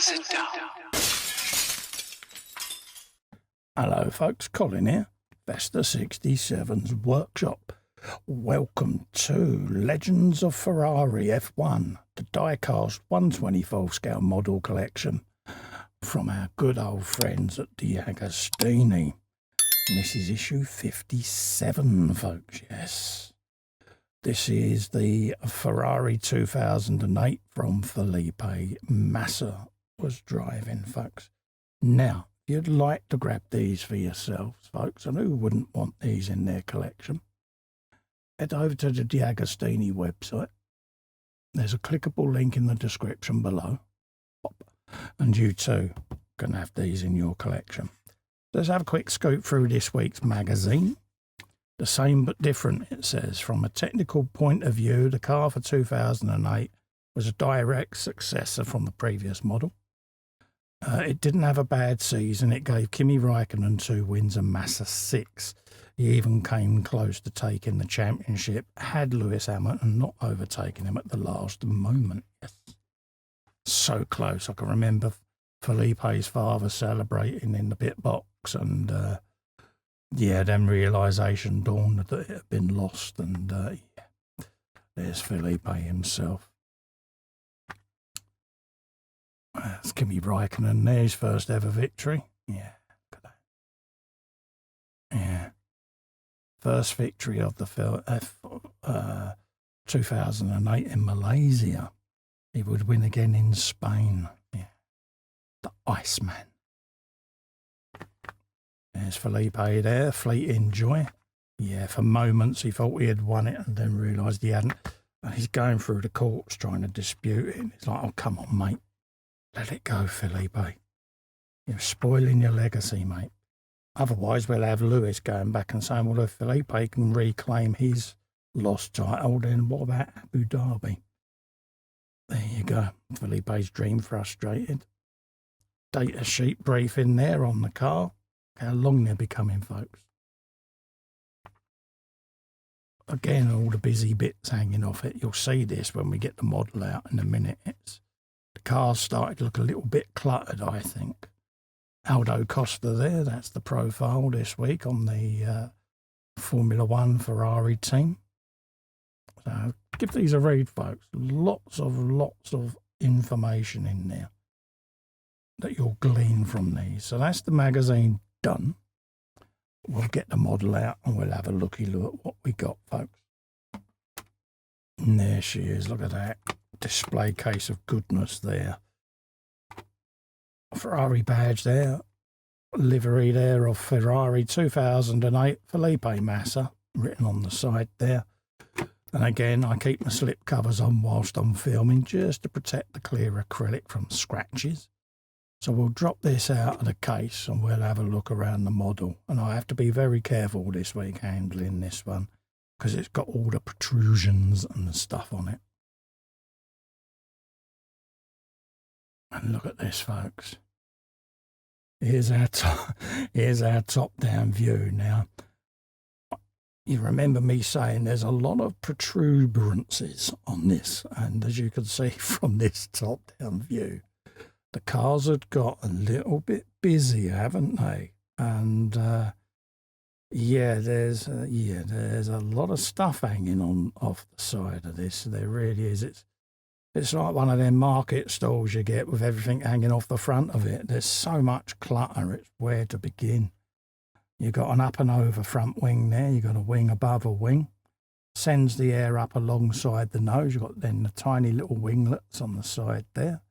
sit down. Hello folks, Colin here, Vesta 67's workshop. Welcome to Legends of Ferrari F1, the die-cast 1/24 scale model collection from our good old friends at DeAgostini. And this is issue 57, folks, yes. This is the Ferrari 2008 from Felipe Massa was driving, folks. Now, if you'd like to grab these for yourselves, folks, and who wouldn't want these in their collection, head over to the DeAgostini website. There's a clickable link in the description below, and you too can have these in your collection. Let's have a quick scoop through this week's magazine. The same but different, it says. From a technical point of view, the car for 2008 was a direct successor from the previous model. It didn't have a bad season. It gave Kimi Raikkonen 2 wins and Massa 6. He even came close to taking the championship, had Lewis Hamilton not overtaken him at the last moment. Yes. So close. I can remember Felipe's father celebrating in the pit box, and yeah, then realisation dawned that it had been lost, and yeah, there's Felipe himself. That's Kimi Raikkonen there, his first ever victory. Yeah, look at that. Yeah. First victory of the 2008 in Malaysia. He would win again in Spain. Yeah. The Iceman. There's Felipe there, fleeting joy. Yeah, for moments he thought he had won it and then realised he hadn't. And he's going through the courts trying to dispute it. It's like, oh, come on, mate. Let it go, Felipe. You're spoiling your legacy, mate. Otherwise, we'll have Lewis going back and saying, well, if Felipe can reclaim his lost title, then what about Abu Dhabi? There you go. Felipe's dream frustrated. Data sheet briefing there on the car. How long they're becoming, folks. Again, all the busy bits hanging off it. You'll see this when we get the model out in a minute. The car's started to look a little bit cluttered, I think. Aldo Costa there, that's the profile this week on the Formula One Ferrari team. So give these a read, folks. Lots of information in there that you'll glean from these. So that's the magazine done. We'll get the model out and we'll have a looky look at what we got, folks. And there she is. Look at that display case of goodness there. Ferrari badge there. Livery there of Ferrari 2008 Felipe Massa written on the side there. And again, I keep my slip covers on whilst I'm filming just to protect the clear acrylic from scratches. So we'll drop this out of the case and we'll have a look around the model. And I have to be very careful this week handling this one because it's got all the protrusions and the stuff on it. And look at this, folks. Here's our top-down view. Now, you remember me saying there's a lot of protuberances on this. And as you can see from this top-down view, the cars had got a little bit busy, haven't they? And yeah, there's a lot of stuff hanging on off the side of this. There really is. It's like one of them market stalls you get with everything hanging off the front of it. There's so much clutter. It's where to begin. You've got an up and over front wing there. You've got a wing above a wing. Sends the air up alongside the nose. You've got then the tiny little winglets on the side there.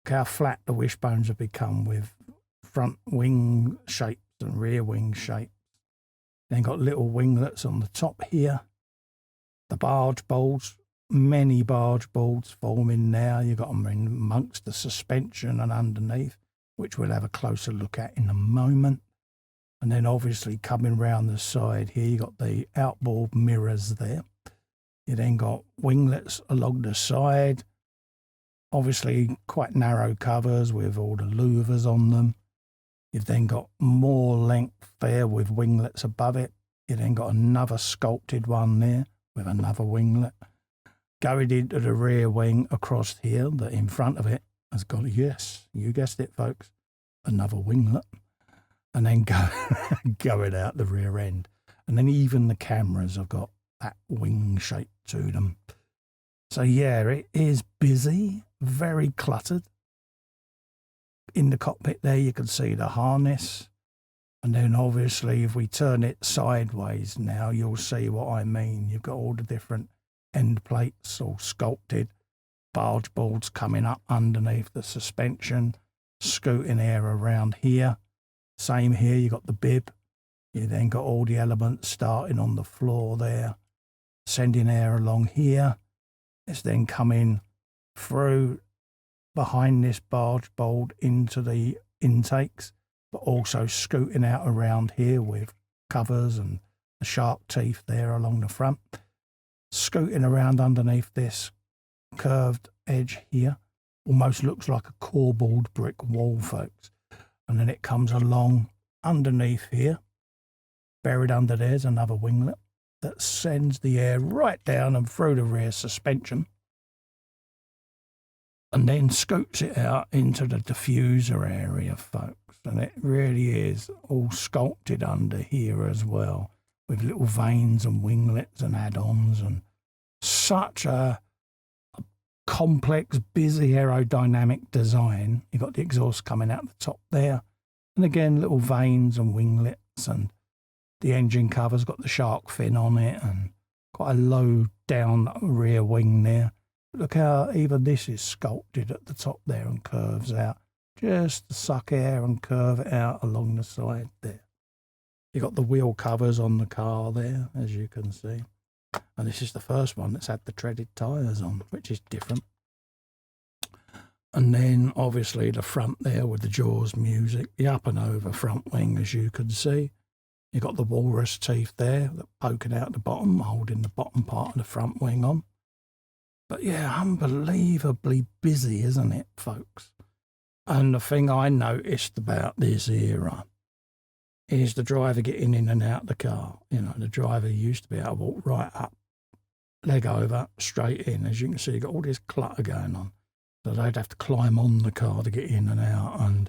Look how flat the wishbones have become with front wing shapes and rear wing shapes. Then got little winglets on the top here. The barge bolts, many barge bolts forming now. You've got them in amongst the suspension and underneath, which we'll have a closer look at in a moment. And then obviously coming round the side here, you've got the outboard mirrors there. You then got winglets along the side. Obviously quite narrow covers with all the louvers on them. You've then got more length there with winglets above it. You then got another sculpted one there with another winglet. Going into the rear wing across here, that in front of it, has got, yes, you guessed it, folks, another winglet. And then going out the rear end. And then even the cameras have got that wing shape to them. So yeah, it is busy, very cluttered. In the cockpit there, you can see the harness. And then obviously, if we turn it sideways now, you'll see what I mean. You've got all the different end plates all sculpted, barge boards coming up underneath the suspension, scooting air around here. Same here, you got the bib. You then got all the elements starting on the floor there, sending air along here. It's then coming through behind this barge board into the intakes, but also scooting out around here with covers and the shark teeth there along the front. Scooting around underneath this curved edge here. Almost looks like a corbelled brick wall, folks. And then it comes along underneath here. Buried under there's another winglet that sends the air right down and through the rear suspension. And then scoots it out into the diffuser area, folks. And it really is all sculpted under here as well, with little vanes and winglets and add-ons, and such a complex, busy aerodynamic design. You've got the exhaust coming out the top there, and again little vanes and winglets, and the engine cover's got the shark fin on it, and quite a low down rear wing there. Look how even this is sculpted at the top there and curves out, just to suck air and curve it out along the side there. You've got the wheel covers on the car there, as you can see. And this is the first one that's had the treaded tyres on, which is different. And then obviously the front there with the Jaws music, the up and over front wing, as you can see. You've got the walrus teeth there that poking out the bottom, holding the bottom part of the front wing on. But yeah, unbelievably busy, isn't it, folks? And the thing I noticed about this era is the driver getting in and out of the car. You know, the driver used to be able to walk right up, leg over, straight in. As you can see, you've got all this clutter going on. So they'd have to climb on the car to get in and out. And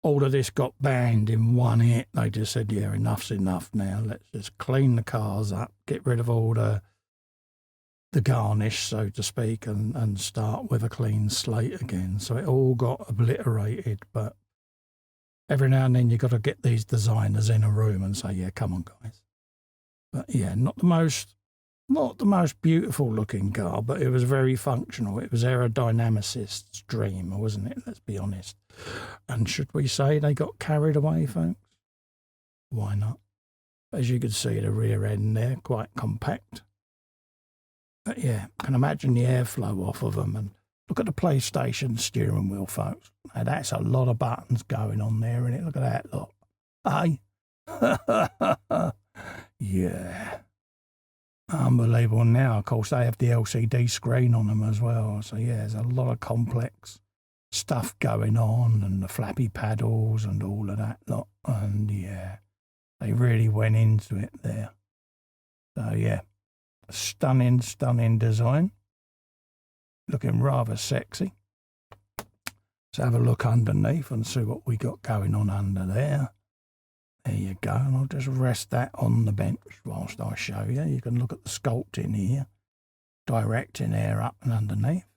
all of this got banned in one hit. They just said, yeah, enough's enough now. Let's just clean the cars up, get rid of all the garnish, so to speak, and start with a clean slate again. So it all got obliterated. But every now and then you've got to get these designers in a room and say, yeah, come on, guys. But yeah, not the most beautiful looking car, but it was very functional. It was aerodynamicist's dream, wasn't it? Let's be honest. And should we say they got carried away, folks? Why not? As you can see, the rear end there, quite compact. But yeah, can imagine the airflow off of them. And look at the PlayStation steering wheel, folks. Now, that's a lot of buttons going on there, and look at that lot. Hey? Yeah. Unbelievable. Now, of course, they have the LCD screen on them as well. So yeah, there's a lot of complex stuff going on, and the flappy paddles and all of that lot. And yeah, they really went into it there. So yeah, stunning design. Looking rather sexy. Let's have a look underneath and see what we got going on under there. There you go, and I'll just rest that on the bench whilst I show you. You can look at the sculpting here, directing air up and underneath,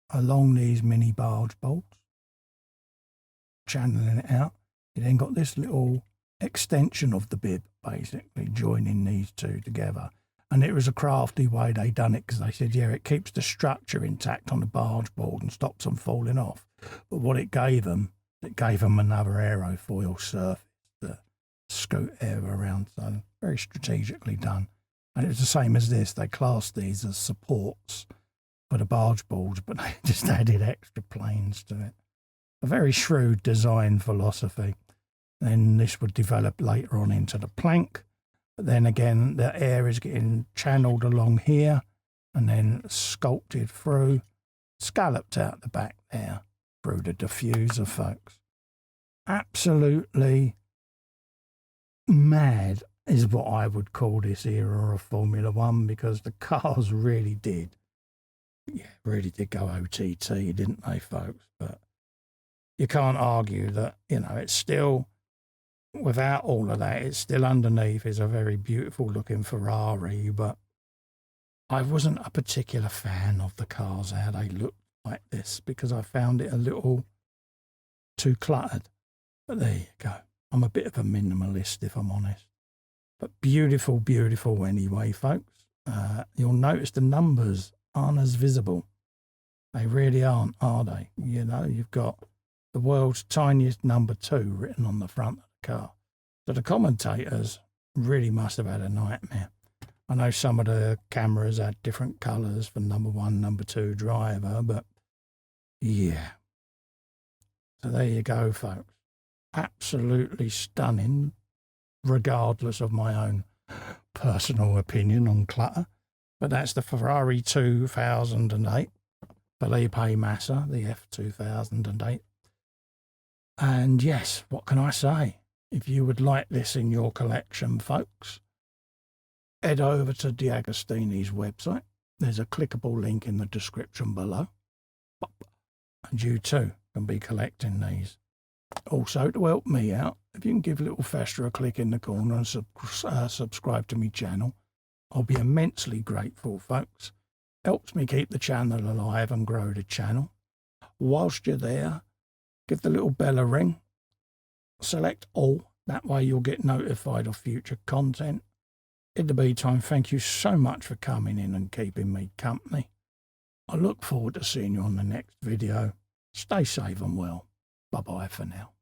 along these mini barge bolts, channeling it out. You then got this little extension of the bib, basically, joining these two together. And it was a crafty way they done it, because they said, yeah, it keeps the structure intact on the barge board and stops them falling off. But what it gave them another aerofoil surface to scoot air around. So very strategically done. And it was the same as this. They classed these as supports for the barge boards, but they just added extra planes to it. A very shrewd design philosophy. Then this would develop later on into the plank. But then again, the air is getting channeled along here and then sculpted through, scalloped out the back there through the diffuser, folks. Absolutely mad is what I would call this era of Formula One, because the cars really did yeah, really did go OTT, didn't they, folks? But you can't argue that, you know, it's still, without all of that, it's still underneath is a very beautiful looking Ferrari, but I wasn't a particular fan of the cars, how they looked like this, because I found it a little too cluttered. But there you go. I'm a bit of a minimalist, if I'm honest. But beautiful, beautiful anyway, folks. You'll notice the numbers aren't as visible. They really aren't, are they? You know, you've got the world's tiniest number 2 written on the front of the car. So the commentators really must have had a nightmare. I know some of the cameras had different colours for number 1, number 2 driver, but yeah. So there you go, folks. Absolutely stunning, regardless of my own personal opinion on clutter. But that's the Ferrari 2008, Felipe Massa, the F2008. And yes, what can I say? If you would like this in your collection, folks, head over to DeAgostini's website. There's a clickable link in the description below. And you too can be collecting these. Also, to help me out, if you can give Little Fester a click in the corner and subscribe to my channel, I'll be immensely grateful, folks. Helps me keep the channel alive and grow the channel. Whilst you're there, give the little bell a ring. Select all. That way you'll get notified of future content. In the meantime, thank you so much for coming in and keeping me company. I look forward to seeing you on the next video. Stay safe and well. Bye-bye for now.